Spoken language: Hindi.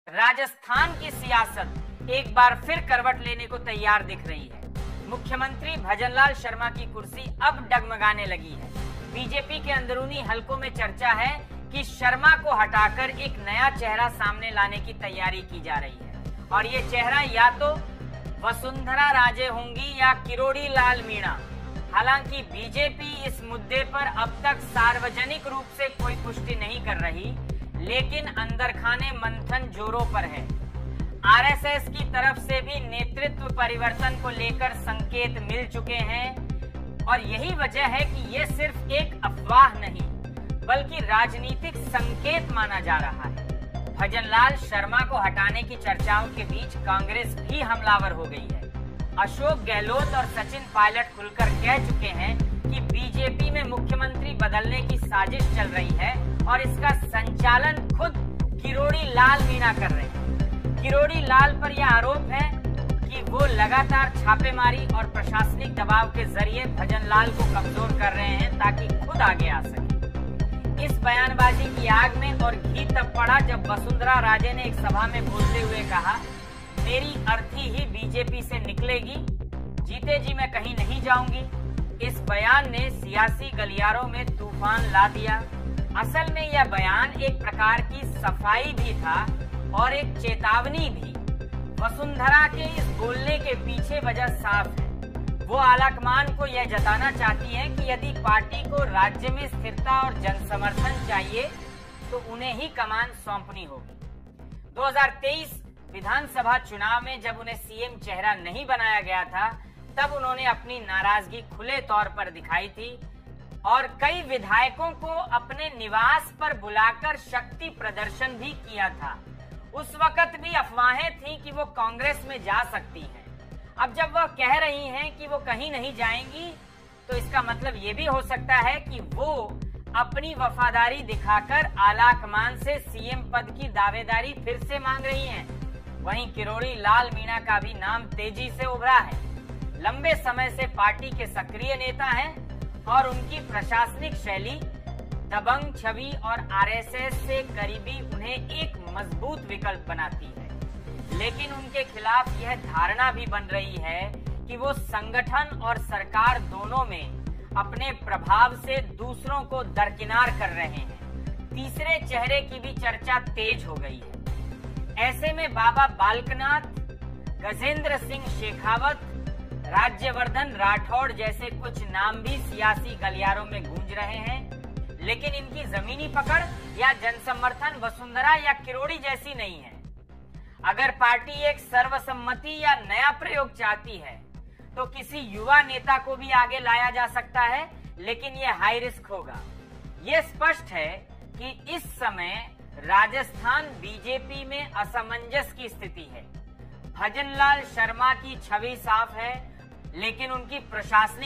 राजस्थान की सियासत एक बार फिर करवट लेने को तैयार दिख रही है। मुख्यमंत्री भजनलाल शर्मा की कुर्सी अब डगमगाने लगी है। बीजेपी के अंदरूनी हलकों में चर्चा है कि शर्मा को हटाकर एक नया चेहरा सामने लाने की तैयारी की जा रही है और ये चेहरा या तो वसुंधरा राजे होंगी या किरोड़ी लाल मीणा। हालांकि बीजेपी इस मुद्दे पर अब तक सार्वजनिक रूप से कोई पुष्टि नहीं कर रही, लेकिन अंदरखाने मंथन जोरों पर है। आरएसएस की तरफ से भी नेतृत्व परिवर्तन को लेकर संकेत मिल चुके हैं और यही वजह है कि ये सिर्फ एक अफवाह नहीं बल्कि राजनीतिक संकेत माना जा रहा है। भजनलाल शर्मा को हटाने की चर्चाओं के बीच कांग्रेस भी हमलावर हो गई है। अशोक गहलोत और सचिन पायलट खुलकर कह चुके हैं कि बीजेपी में मुख्यमंत्री बदलने की साजिश चल रही है और इसका संचालन खुद किरोड़ी लाल मीणा कर रहे हैं। किरोड़ी लाल पर यह आरोप है कि वो लगातार छापेमारी और प्रशासनिक दबाव के जरिए भजनलाल को कमजोर कर रहे हैं ताकि खुद आगे आ सके। इस बयानबाजी की आग में और घी तब पड़ा जब वसुंधरा राजे ने एक सभा में बोलते हुए कहा, मेरी अर्थी ही बीजेपी से निकलेगी, जीते जी मैं कहीं नहीं जाऊंगी। इस बयान ने सियासी गलियारों में तूफान ला दिया। असल में यह बयान एक प्रकार की सफाई भी था और एक चेतावनी भी। वसुंधरा के इस बोलने के पीछे वजह साफ है। वो आलाकमान को यह जताना चाहती हैं कि यदि पार्टी को राज्य में स्थिरता और जनसमर्थन चाहिए तो उन्हें ही कमान सौंपनी होगी। 2023 विधानसभा चुनाव में जब उन्हें सीएम चेहरा नहीं बनाया गया था, तब उन्होंने अपनी नाराजगी खुले तौर पर दिखाई थी और कई विधायकों को अपने निवास पर बुलाकर शक्ति प्रदर्शन भी किया था। उस वक्त भी अफवाहें थी कि वो कांग्रेस में जा सकती हैं। अब जब वह कह रही हैं कि वो कहीं नहीं जाएंगी, तो इसका मतलब ये भी हो सकता है कि वो अपनी वफादारी दिखाकर आलाकमान से सीएम पद की दावेदारी फिर से मांग रही हैं। वहीं किरोड़ी लाल मीणा का भी नाम तेजी से उभरा है। लंबे समय से पार्टी के सक्रिय नेता हैं और उनकी प्रशासनिक शैली, दबंग छवि और आरएसएस से करीबी उन्हें एक मजबूत विकल्प बनाती है। लेकिन उनके खिलाफ यह धारणा भी बन रही है कि वो संगठन और सरकार दोनों में अपने प्रभाव से दूसरों को दरकिनार कर रहे हैं। तीसरे चेहरे की भी चर्चा तेज हो गई है। ऐसे में बाबा बालकनाथ, गजेंद्र सिंह शेखावत, राज्यवर्धन राठौड़ जैसे कुछ नाम भी सियासी गलियारों में गूंज रहे हैं, लेकिन इनकी जमीनी पकड़ या जनसमर्थन वसुंधरा या किरोड़ी जैसी नहीं है। अगर पार्टी एक सर्वसम्मति या नया प्रयोग चाहती है तो किसी युवा नेता को भी आगे लाया जा सकता है, लेकिन ये हाई रिस्क होगा। ये स्पष्ट है कि इस समय राजस्थान बीजेपी में असमंजस की स्थिति है। भजनलाल शर्मा की छवि साफ है, लेकिन उनकी प्रशासनिक